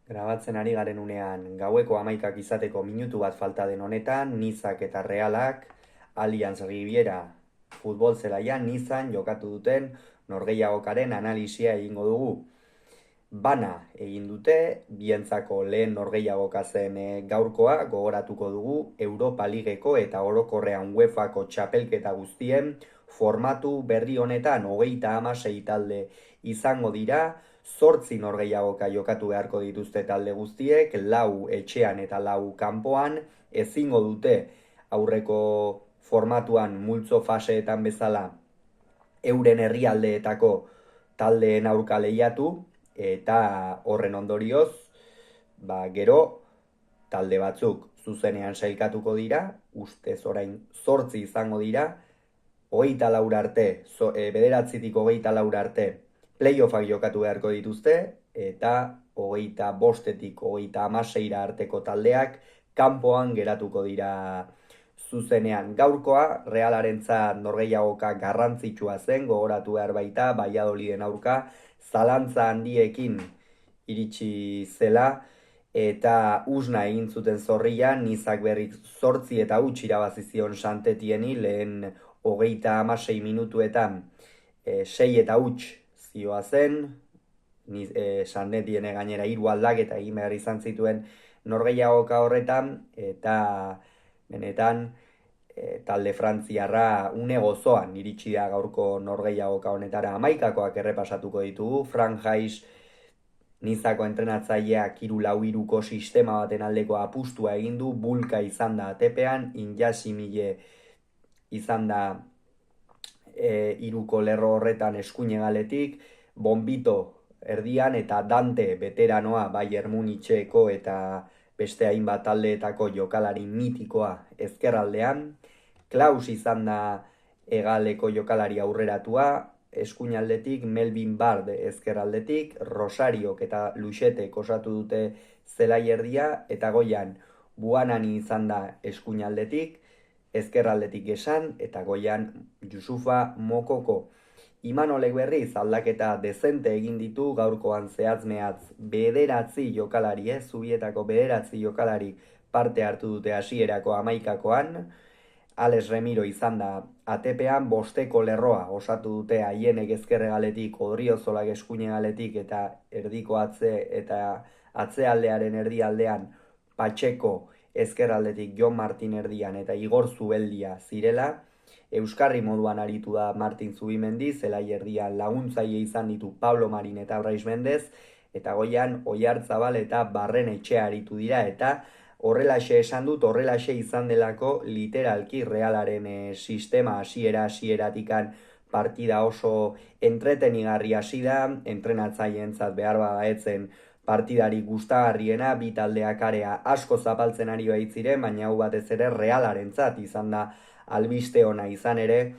Grabatzen ari garen unean gaueko 11 izateko minutu bat falta den honetan, Nizak eta Realak Allianz Riviera futbol zelaian Nizan jokatu duten norgehiagokaren analisia egingo dugu. Bana egin dute, bientzako lehen norgehiagoka zen gaurkoa gogoratuko dugu Europa Ligeko eta orokorrean UEFako txapelketa guztien formatu berri honetan 36 talde izango dira, 8 norgehiagoka jokatu beharko dituzte talde guztiek, 4 etxean eta 4 kanpoan, ezingo dute aurreko formatuan multzo faseetan bezala euren herrialdeetako taldeen aurka lehiatu, eta horren ondorioz, gero talde batzuk zuzenean sailkatuko dira, ustez orain 8 izango dira, 24 arte, bederatzitik 24 arte, playoffak jokatu beharko dituzte, eta 25etik 36 arteko taldeak kanpoan geratuko dira zuzenean. Gaurkoa Realarentzat norgehiagoka garrantzitsua zen, gogoratu behar baita, Valladoliden aurka, zalantza handiekin iritsi zela, eta usna egin zuten zorrian, Nizak berrik 8 eta huts irabazi zion Santetieni lehen 36 minutuetan 6 eta huts zioa zen, Santetiene gainera 3 aldaketa egin behar izan zituen norgehiagoka horretan, eta benetan talde frantziarra une gozoan iritsi da gaurko norgehiagoka honetara. 11koak errepasatuko ditugu. Frank Hayes Nizako entrenatzaileak 3-4-3ko sistema baten aldeko apustua egin du, Bulka izan da atepean, Injasimile izan da hiruko lerro horretan eskuinegaletik, Bombito erdian eta Dante veteranoa Bayern Municheko eta beste hainbat taldeetako jokalari mitikoa ezkerraldean, Klaus izan da hegaleko jokalari aurreratua, eskuinaldetik Melvin Bard ezkerraldetik, Rosariok eta Luxetek osatu dute zelai erdia, eta goian Buanani izan da eskuinaldetik, ezkerraldetik esan, eta goian Yusufa Mokoko. Imanolek berriz aldaketa dezente egin ditu gaurkoan zehatz-mehatz 9 jokalari, Zubietako 9 jokalari parte hartu dute hasierako 11koan. Alex Remiro izan da atepean, bosteko lerroa osatu dute haienek ezkerregaletik, Odriozolak eskuinegaletik eta erdiko atzealdearen erdialdean Patxeko ezkerraldetik Jon Martin erdian eta Igor Zubeldia zirela. Euskarri moduan aritu da Martin Zubimendi, zelai erdian laguntzaile izan ditu Pablo Marin eta Brais Mendez, eta goian Oiartzabal eta Barren Etxea aritu dira, eta horrelaxe esan dut, horrelaxe izan delako literalki Realaren sistema hasiera-hasieratikan partida oso entretenigarri hasi da, entrenatzaileentzat behar bada etzen partidari gustagarriena, bi taldeak area asko zapaltzen ari baitziren, baina hau batez ere Realarentzat izan da albiste ona, izan ere,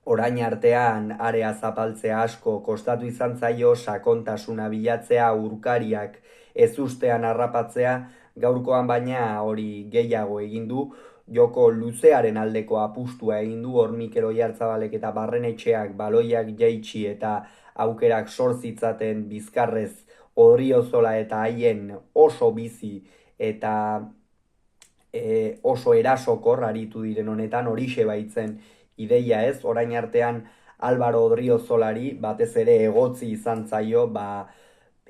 orain artean area zapaltzea asko kostatu izan zaio, sakontasuna bilatzea, urkariak ezustean harrapatzea, gaurkoan baina hori gehiago egin du, joko luzearen aldeko apustua egin du, hor Mikel Oiartzabalek eta Barren Etxeak baloiak jaitsi eta aukerak sortzitzaten bizkarrez Odriozola eta haien oso bizi eta oso erasokor aritu diren honetan, horixe baitzen ideia ez, orain artean Álvaro Odriozolari batez ere egotzi izan zaio,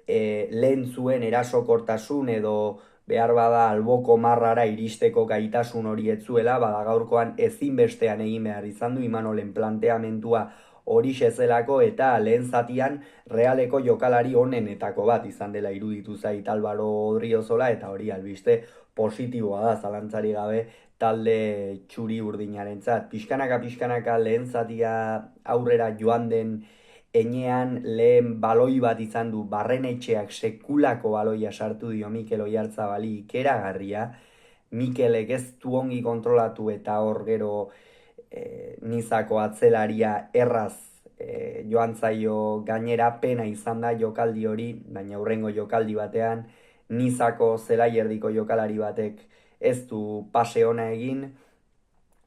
lehen zuen erasokortasun edo behar bada alboko marrara iristeko gaitasun hori etzuela, gaurkoan ezinbestean egin behar izan du Imanolen planteamentua horixe zelako, eta lehen zatian Realeko jokalari honenetako bat izan dela iruditu zait Álvaro Odriozola, eta hori albiste positiboa da, zalantzari gabe, talde txuri urdinarentzat. Pixkanaka lehen zatia aurrera joan den enean lehen baloi bat izan du Barren Etxeak, sekulako baloia sartu dio Mikel Oiartzabali, ikeragarria. Mikelek ez du ongi kontrolatu eta hor gero Nizako atzelaria erraz joan zaio, gainera pena izan da jokaldi hori, baina hurrengo jokaldi batean Nizako zelai erdiko jokalari batek ez du pase ona egin,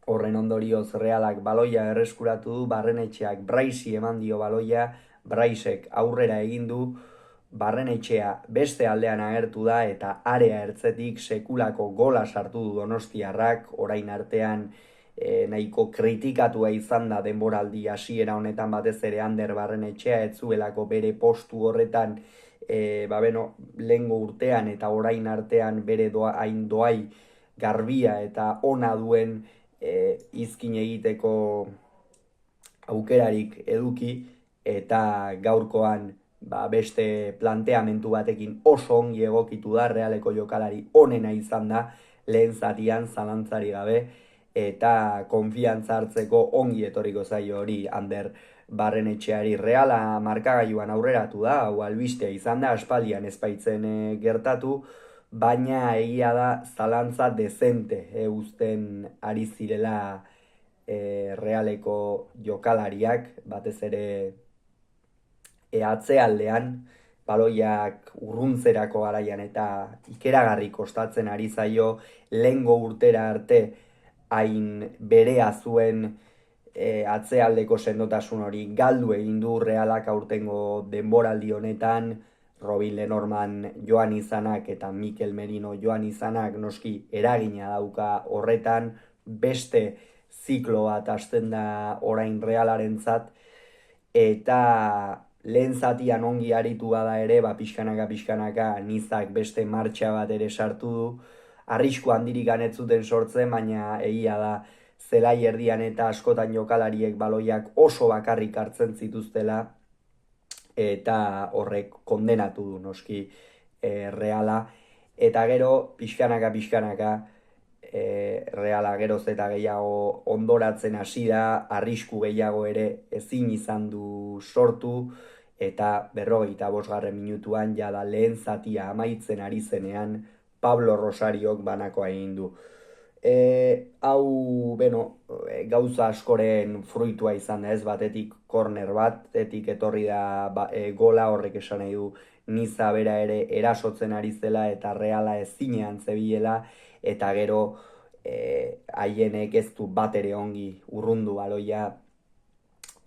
horren ondorioz Realak baloia erreskuratu du, Barren Etxeak Braisi eman dio baloia, Braisek aurrera egin du, Barrenetxea beste aldean agertu da eta area ertzetik sekulako gola sartu du Donostiarrak, orain artean nahiko kritikatua izan da denboraldi hasiera honetan batez ere Ander Barrenetxea, ez zuelako bere postu horretan lehengo urtean eta orain artean bere hain doai garbia eta ona duen izkin egiteko aukerarik eduki eta gaurkoan beste planteamentu batekin oso ongi egokitu da, Realeko jokalari onena izan da, lehen zatian zalantzari gabe, eta konfiantza hartzeko ongi etorriko zaio hori Ander Barrenetxeari. Reala markagailuan aurreratu da, hau albistea izan da, aspaldian ez baitzen gertatu, baina egia da zalantza dezente uzten ari zirela Realeko jokalariak, batez ere atzealdean, baloiak urruntzerako garaian eta ikeragarri kostatzen ari zaio lehengo urtera arte hain berea zuen atzealdeko sendotasun hori galdu egin du Realak aurtengo denboraldi honetan. Robin Lenormand joan izanak eta Mikel Merino joan izanak noski eragina dauka horretan, beste ziklo bat hasten da orain Realarentzat, eta lehen zatian ongi aritu bada ere, pixkanaka Nizak beste martxa bat ere sartu du, arrisku handirik ganetzuten sortzen, baina egia da zelai erdian eta askotan jokalariek baloiak oso bakarrik hartzen zituztela, eta horrek kondenatu du noski Reala, eta gero pixkanaka Reala geroz eta gehiago ondoratzen hasi da, arrisku gehiago ere ezin izan du sortu, eta 45. minutuan jada lehen zatia amaitzen ari zenean Pablo Rosariok banakoa egin du. Hau, gauza askoren fruitua izan da, ez batetik korner batetik etorri da gola, horrek esan nahi du Niza bera ere erasotzen ari zela eta Reala ezinean zebilela, eta gero haienek ez du bat ere ongi urrundu baloia,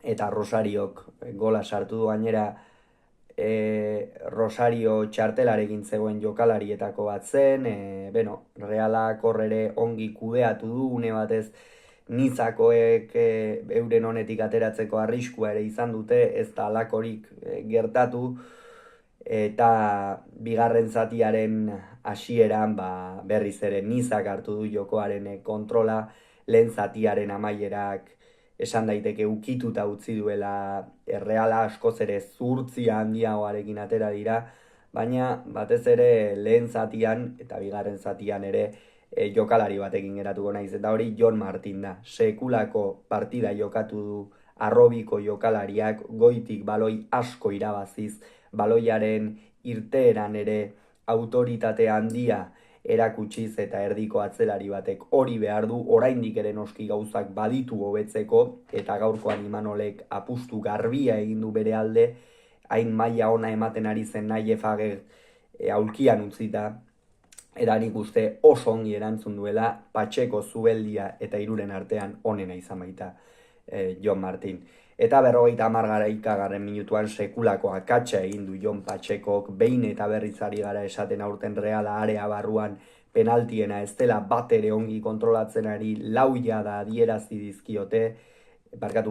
eta Rosariok gola sartu du. Gainera Rosario txartelarekin zegoen jokalarietako bat zen, Realak horrere ongi kudeatu du, une batez Nizakoek euren honetik ateratzeko arriskua ere izan dute, ez da alakorik gertatu, eta bigarren zatiaren hasieran berriz ere Nizak hartu du jokoaren kontrola, lehen zatiaren amaierak esan daiteke ukituta utzi duela Reala, askoz ere zurtzia handiagoarekin atera dira, baina batez ere lehen zatian eta bigarren zatian ere jokalari batekin geratuko naiz, eta hori Jon Martin da. Sekulako partida jokatu du arrobiko jokalariak, goitik baloi asko irabaziz, baloiaren irteeran ere autoritate handia erakutsiz, eta erdiko atzelari batek hori behar du, oraindik ere noski gauzak baditu hobetzeko, eta gaurkoan Imanolek apustu garbia egin du bere alde, hain maila ona ematen ari zen Naie Fager aulkian utzita, eta nik uste oso ongi erantzun duela, Patxeko, Zubeldia eta Iruren artean onena izan baita Jon Martin. Eta 50. minutuan sekulako akatsa egin du Jon Patxekok, behin eta berriz ari gara esaten aurten Reala area barruan penaltiena ez dela bat ere ongi kontrolatzen ari, lauia da adierazi dizkiote,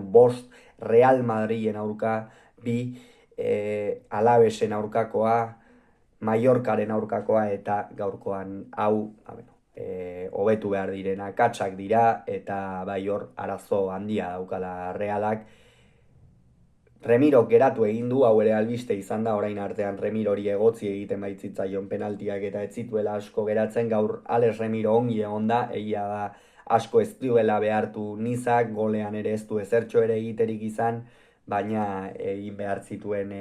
bost Real Madriden aurka, 2 Alavesen aurkakoa, Mallorcaren aurkakoa, eta gaurkoan hau hobetu behar diren akatsak dira, eta bai hor arazo handia daukala Realak. Remiro geratu egin du, hau ere albiste izan da, orain artean Remiro hori egotzi egiten baitzitzaion penaltiak eta ez zituela asko geratzen, gaur Alex Remiro ongi egon da, egia da asko ez duela behartu Nizak, golean ere ez du ezertxo ere egiterik izan, baina egin behar zituen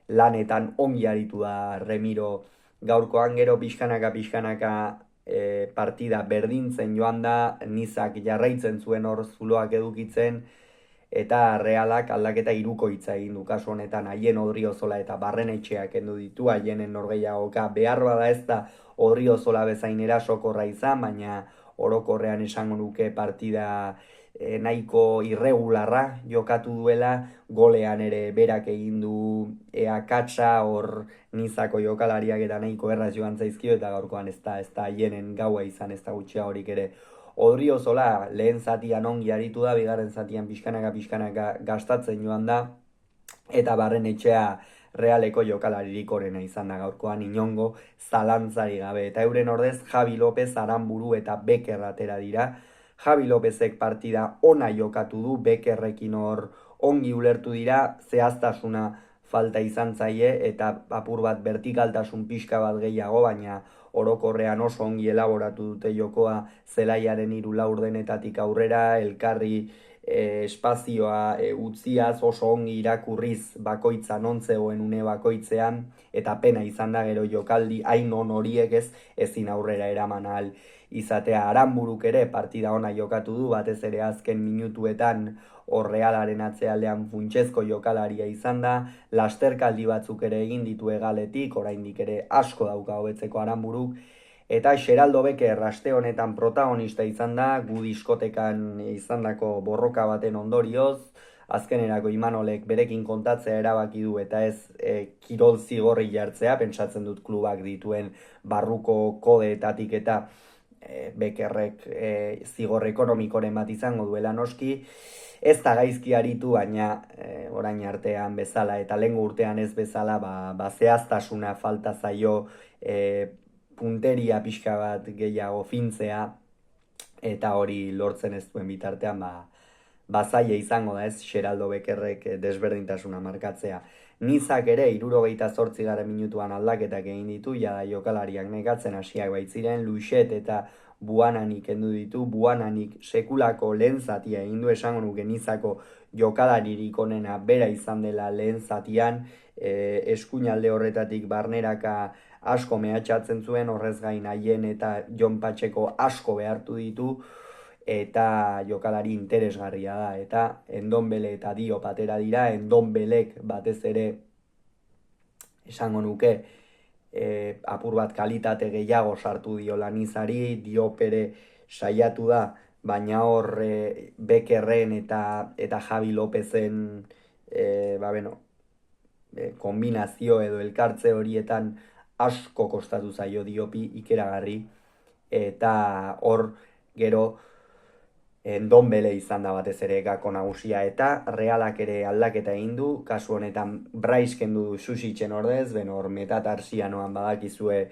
lanetan ongi aritu da Remiro gaurkoan. Gero pixkanaka partida berdintzen joan da, Nizak jarraitzen zuen hor zuloak edukitzen, eta Realak aldaketa hirukoitza egin du kasu honetan, haien Odriozola eta Barrenetxeak kendu ditu, haienen norgehiagoka behar bada ez da Odriozola bezain erasokorra izan, baina orokorrean esango nuke partida nahiko irregularra jokatu duela, golean ere berak egin du akatsa, hor Nizako jokalariak eta nahiko erraz joan zaizkio, eta gaurkoan ez da hienen gaua izan, ez da gutxiagorik ere. Odriozola lehen zatian ongi aritu da, bigarren zatian pixkanaka gastatzen joan da, eta Barrenetxea Realeko jokalaririk orena izan da gaurkoan, inongo zalantzari gabe. Eta euren ordez Javi López, Aranburu eta Beker atera dira. Javi Lópezek partida ona jokatu du, Bekerrekin hor ongi ulertu dira, zehaztasuna falta izan zaie eta apur bat vertikaltasun pixka bat gehiago, baina orokorrean oso ongi elaboratu dute jokoa zelaiaren 3 laurdenetatik aurrera, elkarri espazioa utziaz oso ongi irakurriz bakoitza non zegoen une bakoitzean, eta pena izan da gero jokaldi hain on horiek ezin aurrera eraman ahal izatea. Aranburuk ere partida ona jokatu du, batez ere azken minutuetan Realaren atzealdean funtsezko jokalaria izan da, lasterkaldi batzuk ere egin ditu Hegaletik, oraindik ere asko dauka hobetzeko Aranburuk, eta Xeraldo Beker aste honetan protagonista izan da, gu diskotekan izandako borroka baten ondorioz, azkenerako Imanolek berekin kontatzea erabaki du eta ez kirol zigorri jartzea, pentsatzen dut klubak dituen barruko kodeetatik eta Bekerrek zigor ekonomikoren bat izango duela noski. Ez da gaizki aritu, baina orain artean bezala eta lehengo urtean ez bezala, zehaztasuna falta zaio, punteria pixka bat gehiago fintzea, eta hori lortzen ez duen bitartean zaila izango da, ez Xeraldo Bekerrek desberdintasuna markatzea. Nizak ere 78. minutuan aldaketak egin ditu, jada jokalariak nekatzen hasiak baitziren, Luixet eta Buananik kendu ditu, Buananik sekulako lehen zatia egin du, esango nuke Nizako jokalaririk onena bera izan dela lehen zatian, eskuinalde horretatik barneraka asko mehatxatzen zuen, horrez gain Haien eta Jon Patxeko asko behartu ditu, eta jokalari interesgarria da, eta Endombele eta Diop atera dira, Endombelek batez ere esango nuke apur bat kalitate gehiago sartu diola Nizari, Diop ere saiatu da, baina hor Bekerren eta Javi Lópezen kombinazio edo elkartze horietan asko kostatu zaio Diopi ikeragarri, eta hor gero Endombele izan da batez ere gako nagusia, eta Realak ere aldaketa egin du, kasu honetan Brais kendu du Susitzen ordez, hor metatarsianoan badakizue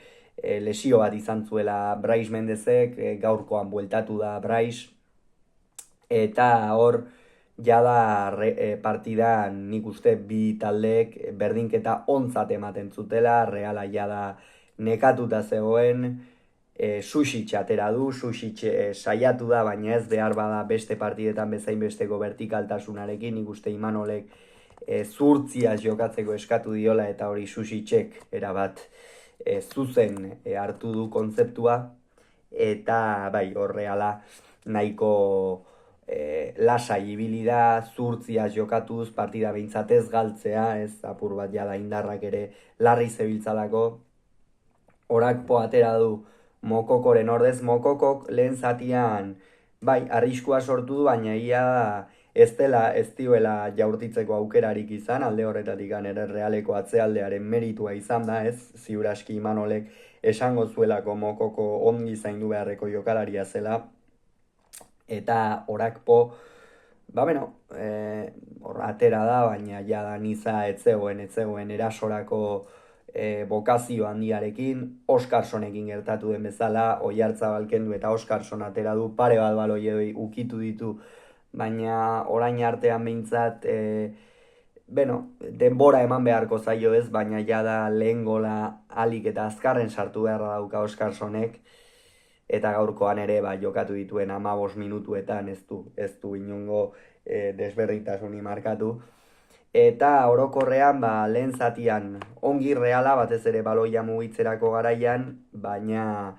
lesio bat izan zuela Brais Mendezek, gaurkoan bueltatu da Brais, eta hor jada partidan nik uste bi taldeek berdinketa ontzat ematen zutela, Reala jada nekatuta zegoen, Susic atera du, Susic saiatu da, baina ez behar bada beste partidetan bezain besteko vertikaltasunarekin, nik uste Imanolek zurtziaz jokatzeko eskatu diola, eta hori Susicek erabat zuzen hartu du kontzeptua, eta bai, Reala nahiko lasai ibili da, zurtziaz jokatuz, partida behintzat ez galtzea, ez apur bat jada indarrak ere larri zebiltzalako. Orakpo atera du Mokokoren ordez, Mokokok lehen zatian bai, arriskua sortu du, baina ia ez dioela jaurtitzeko aukerarik izan, alde horretatik ere Realeko atzealdearen meritua izan da, ez ziur aski Imanolek esango zuelako Mokoko ongi zaindu beharreko jokalaria zela, eta Orakpo atera da, baina jada Niza ez zegoen erasorako bokazio handiarekin, Oskarsonekin gertatu den bezala, Oiartzabal kendu eta Oskarson atera du, pare bat baloi ukitu ditu, baina orain artean behintzat, denbora eman beharko zaio ez, baina jada lehen gola alik eta azkarren sartu beharra dauka Oskarsonek, eta gaurkoan ere jokatu dituen 15 minutuetan ez du inongo desberdintasuni markatu. Eta orokorrean lehen zatian ongi Reala, batez ere baloia mugitzerako garaian, baina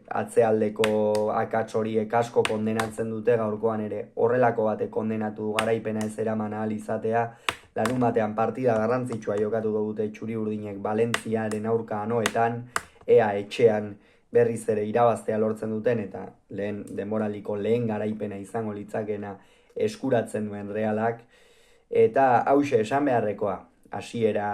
atzealdeko akats horiek asko kondenatzen dute, gaurkoan ere horrelako batek kondenatu garaipena ez eraman ahal izatea. Larunbatean partida garrantzitsua jokatu dute txuri urdinek Valentziaren aurka anoetan, ea etxean berriz ere irabaztea lortzen duten eta lehen denboraliko lehen garaipena izango litzakena eskuratzen duen Realak. Eta hause esan beharrekoa, hasiera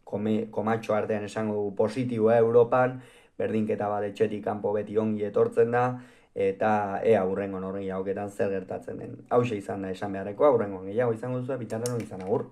komatxo artean esango dugu positiboa Europan, berdinketa bat etxetik kanpo beti ongi etortzen da, eta ea hurrengo norgehiagoketan zer gertatzen den. Hause izan da esan beharrekoa, hurrengo gehiago izango duzu, bitarren izan agur.